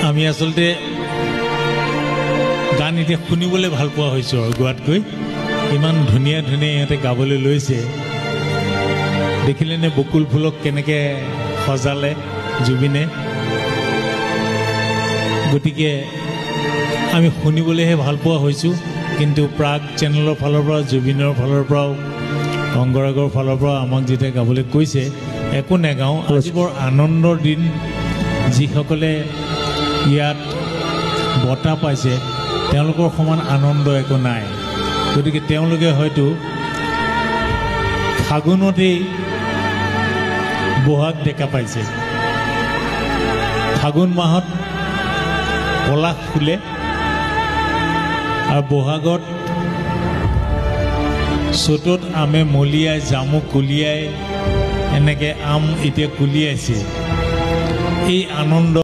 আমি আসলতে গান এতিয়া শুনিবলৈ ভাল পোৱা হৈছো আৰু গোৱাতকৈ ইমান ধুনীয়া ধুনীয়া ইহঁতে গাবলৈ লৈছে দেখিলেনে বকুল ফুলক কেনেকে সজালে জুবিনে গতিকে আমি শুনিবলৈহে ভাল পোৱা হৈছো কিন্তু প্ৰাগ চেনেলৰ ফালৰ পৰা জুবিনৰ ফালৰ পৰাও অংগৰাগৰ ফালৰ পৰা আমাক যেতিয়া গাবলৈ কৈছে একো নেগাওঁ আজি বৰ আনন্দৰ দিন যিসকলে ইয়াত বঁটা পাইছে তেওঁলোকৰ সমান আনন্দ একো নাই গতিকে তেওঁলোকে হয়তো ফাগুনতেই বহাগ দেখা পাইছে ফাগুন মাহত পলাশ ফুলে আৰু বহাগত চ'তত আমে মলিয়াই জামু কুলিয়াই এনেকৈ আম এতিয়া কুলিয়াইছে এই আনন্দ